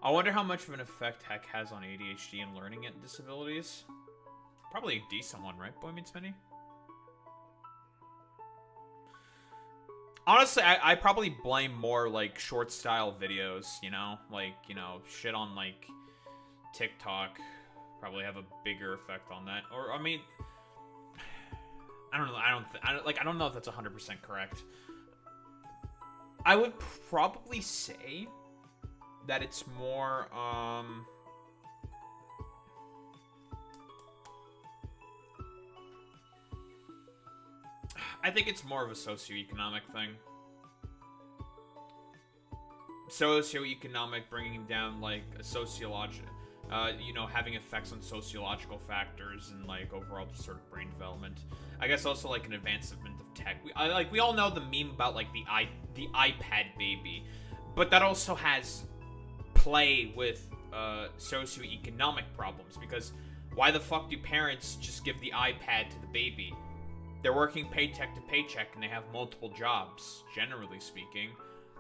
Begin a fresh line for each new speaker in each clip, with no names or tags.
I wonder how much of an effect tech has on ADHD and learning disabilities. Probably a decent one, right, Boy Meets Mini? Honestly, I probably blame more, like, short style videos, you know? Like, you know, shit on, like, TikTok probably have a bigger effect on that. Or, I mean, I don't know. I don't know if that's 100% correct. I would probably say that it's more, I think it's more of a socioeconomic thing. Socioeconomic, bringing down, like, a sociological, you know, having effects on sociological factors and, like, overall just sort of brain development. I guess also, like, an advancement of tech. We all know the meme about, like, the iPad baby, but that also has play with socioeconomic problems, because why the fuck do parents just give the iPad to the baby? They're working paycheck to paycheck and they have multiple jobs, generally speaking.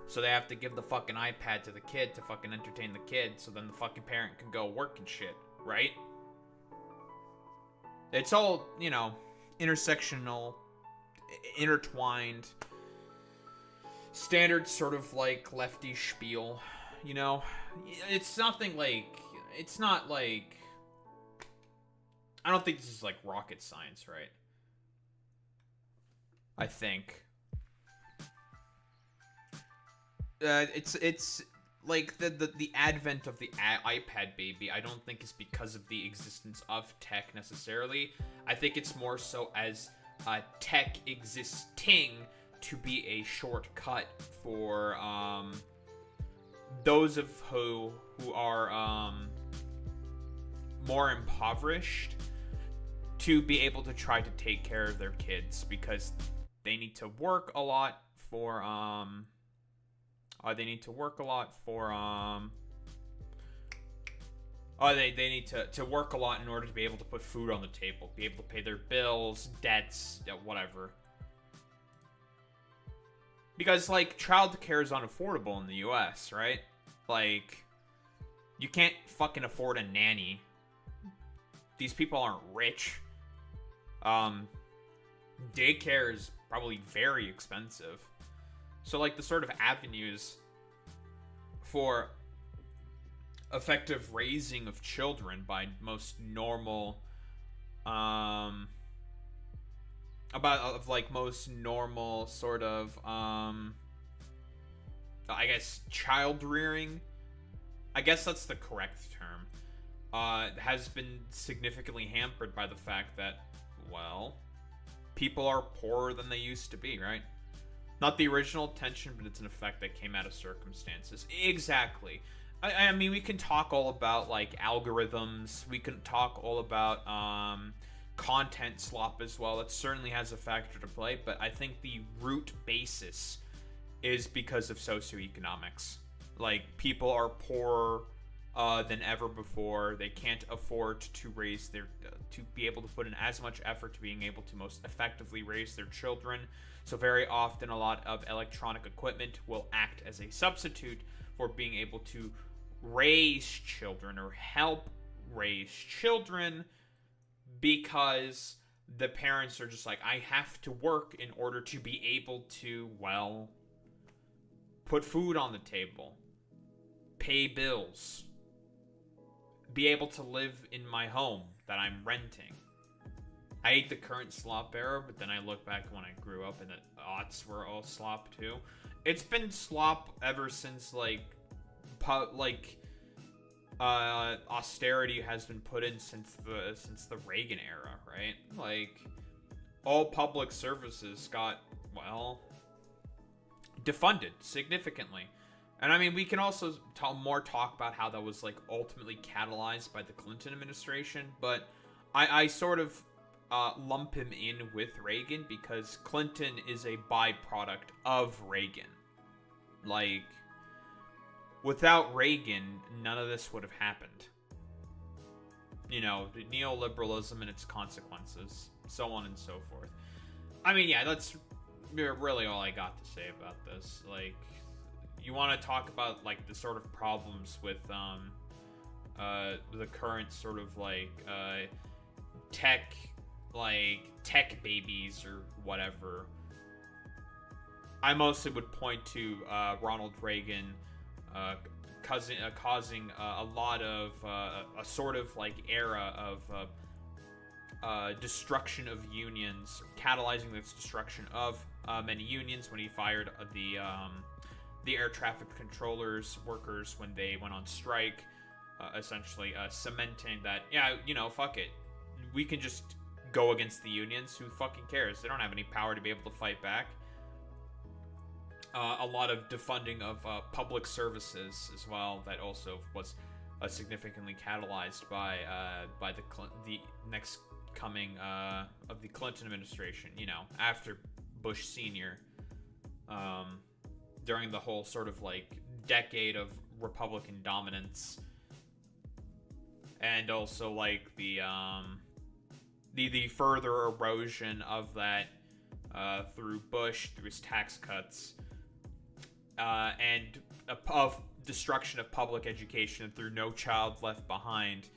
So they have to give the fucking iPad to the kid to fucking entertain the kid, so then the fucking parent can go work and shit, right? It's all, you know, intersectional, intertwined, standard sort of, like, lefty spiel, you know? It's nothing like, it's not like, I don't think this is like rocket science, right? I think. It's like the advent of the iPad baby, I don't think is because of the existence of tech necessarily. I think it's more so as tech existing to be a shortcut for those of who are more impoverished to be able to try to take care of their kids, because they need to work a lot for they need to work a lot in order to be able to put food on the table, be able to pay their bills, debts, whatever. Because, like, childcare is unaffordable in the US, right? Like, you can't fucking afford a nanny. These people aren't rich. Daycare is probably very expensive. So, like, the sort of avenues for effective raising of children by most normal, most normal sort of, I guess, child rearing, I guess that's the correct term, has been significantly hampered by the fact that, well, people are poorer than they used to be, right? Not the original intention, but it's an effect that came out of circumstances. Exactly. I mean, we can talk all about, like, algorithms. We can talk all about content slop as well. It certainly has a factor to play, but I think the root basis is because of socioeconomics. Like, people are poorer than ever before. They can't afford to raise their to be able to put in as much effort to being able to most effectively raise their children. So very often a lot of electronic equipment will act as a substitute for being able to raise children or help raise children, because the parents are just like, I have to work in order to be able to, well, put food on the table, pay bills, be able to live in my home that I'm renting. I hate the current slop era, but then I look back when I grew up and the aughts were all slop too. It's been slop ever since, like, austerity has been put in since the Reagan era, right? Like, all public services got, well, defunded significantly. And I mean, we can also talk about how that was, like, ultimately catalyzed by the Clinton administration, but I sort of lump him in with Reagan because Clinton is a byproduct of Reagan. Like, without Reagan, none of this would have happened. You know, neoliberalism and its consequences, so on and so forth. I mean, yeah, that's really all I got to say about this. Like, you want to talk about like the sort of problems with the current sort of tech tech babies or whatever. I mostly would point to Ronald Reagan causing a lot of a sort of like era of destruction of unions, catalyzing this destruction of many unions when he fired the air traffic controllers workers when they went on strike, essentially cementing that, yeah, you know, fuck it, we can just go against the unions. Who fucking cares? They don't have any power to be able to fight back. A lot of defunding of public services as well. That also was significantly catalyzed by the next coming of the Clinton administration. You know, after Bush Sr. During the whole sort of like decade of Republican dominance, and also like the further erosion of that through Bush, through his tax cuts. And of destruction of public education through No Child Left Behind,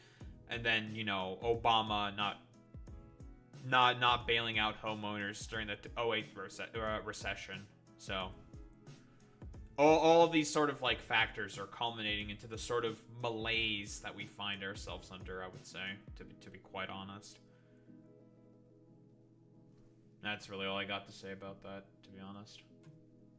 and then, you know, Obama not bailing out homeowners during the 2008 recession. So all of these sort of like factors are culminating into the sort of malaise that we find ourselves under, I would say, to be quite honest. That's really all I got to say about that, to be honest.